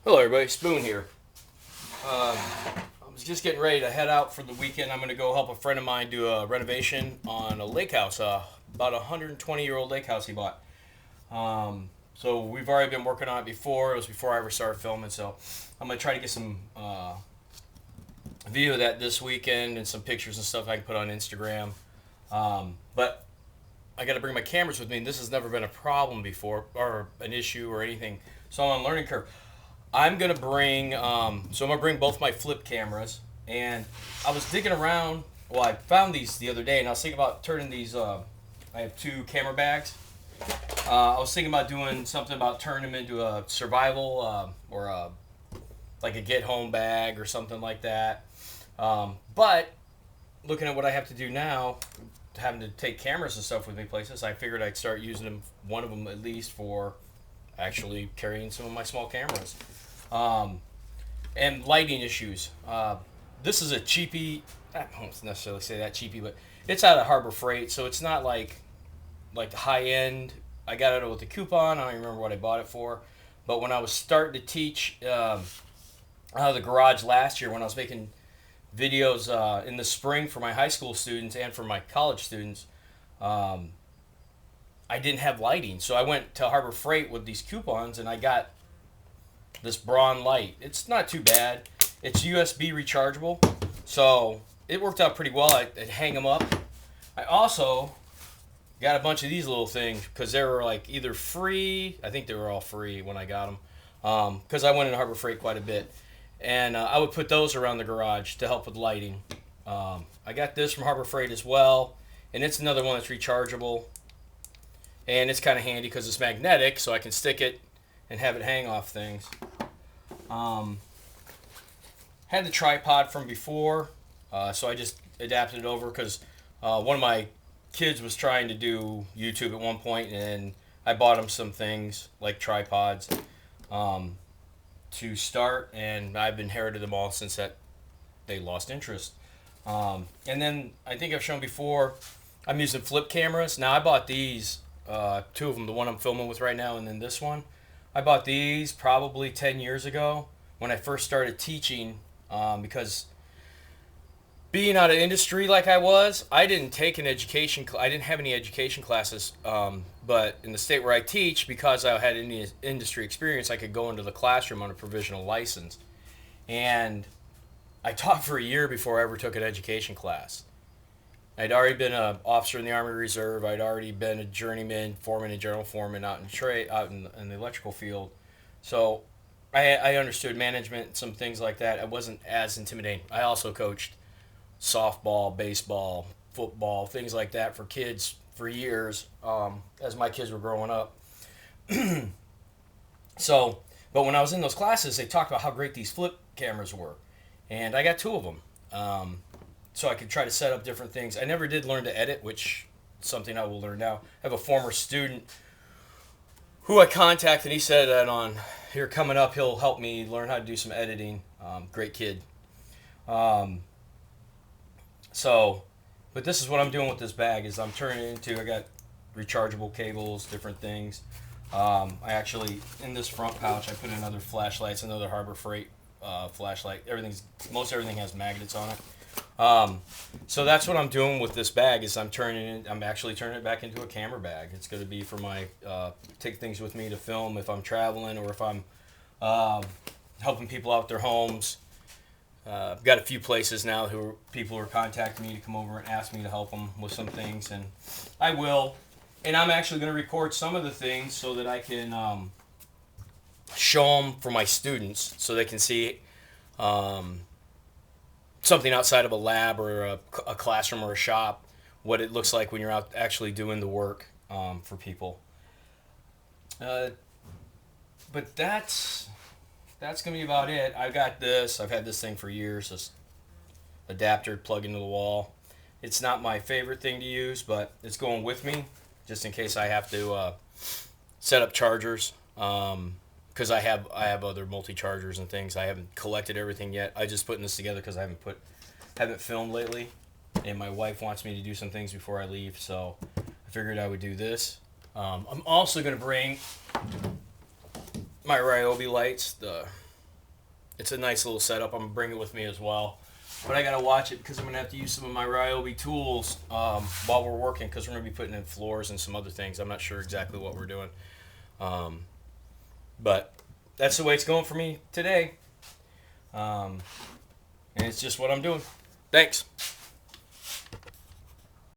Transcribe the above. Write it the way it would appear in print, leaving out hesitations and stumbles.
Hello, everybody. Spoon here. I was just getting ready to head out for the weekend. I'm going to go help a friend of mine do a renovation on a lake house, about a 120-year-old lake house he bought. So we've already been working on it before. It was before I ever started filming, so I'm going to try to get some video of that this weekend and some pictures and stuff I can put on Instagram. But I got to bring my cameras with me, and this has never been a problem before or an issue or anything. So I'm on a learning curve. I'm gonna bring both my flip cameras, and I was digging around. Well, I found these the other day, and I was thinking about turning these. I have two camera bags. I was thinking about doing something about turning them into a survival or like a get home bag or something like that. But looking at what I have to do now, having to take cameras and stuff with me places, I figured I'd start using them. One of them at least for actually carrying some of my small cameras. And lighting issues. This is a cheapie. I don't necessarily say that cheapie, but it's out of Harbor Freight, so it's not like high end. I got it with a coupon. I don't even remember what I bought it for. But when I was starting to teach out of the garage last year, when I was making videos in the spring for my high school students and for my college students, I didn't have lighting, so I went to Harbor Freight with these coupons, and I got this Braun light. It's not too bad. It's USB rechargeable, so it worked out pretty well. I'd hang them up. I also got a bunch of these little things because they were like either free. I think they were all free when I got them because I went in Harbor Freight quite a bit, and I would put those around the garage to help with lighting. I got this from Harbor Freight as well, and it's another one that's rechargeable. And it's kind of handy because it's magnetic, so I can stick it and have it hang off things. Had the tripod from before, so I just adapted it over because one of my kids was trying to do YouTube at one point, and I bought him some things like tripods to start, and I've inherited them all since that they lost interest. And then I think I've shown before, I'm using flip cameras. Now I bought these. Two of them, the one I'm filming with right now and then this one. I bought these probably 10 years ago when I first started teaching because being out of industry like I was, I didn't take an education, I didn't have any education classes, but in the state where I teach, because I had any industry experience, I could go into the classroom on a provisional license. And I taught for a year before I ever took an education class. I'd already been an officer in the Army Reserve. I'd already been a journeyman, foreman, and general foreman out in the electrical field. So I understood management, some things like that. I wasn't as intimidating. I also coached softball, baseball, football, things like that for kids for years as my kids were growing up. So, but when I was in those classes, they talked about how great these flip cameras were, and I got two of them. So I could try to set up different things. I never did learn to edit, which is something I will learn now. I have a former student who I contacted, and he said that on here coming up, he'll help me learn how to do some editing. Great kid. But this is what I'm doing with this bag is I'm turning it into, I got rechargeable cables, different things. I actually, in this front pouch, I put in other flashlights, another Harbor Freight flashlight. Most everything has magnets on it. So that's what I'm doing with this bag is I'm actually turning it back into a camera bag. It's going to be for my take things with me to film if I'm traveling or if I'm helping people out their homes. I've got a few places now people are contacting me to come over and ask me to help them with some things, and I will. And I'm actually going to record some of the things so that I can show them for my students so they can see something outside of a lab or a classroom or a shop, what it looks like when you're out actually doing the work for people. But that's going to be about it. I've had this thing for years, this adapter plug into the wall. It's not my favorite thing to use, but it's going with me just in case I have to set up chargers. Because I have other multi-chargers and things. I haven't collected everything yet. I just putting this together because I haven't filmed lately, and my wife wants me to do some things before I leave, so I figured I would do this. I'm also going to bring my Ryobi lights, the It's a nice little setup. I'm gonna bring it with me as well. But I gotta watch it because I'm gonna have to use some of my Ryobi tools while we're working because we're gonna be putting in floors and some other things. I'm not sure exactly what we're doing, but that's the way it's going for me today, and it's just what I'm doing. Thanks.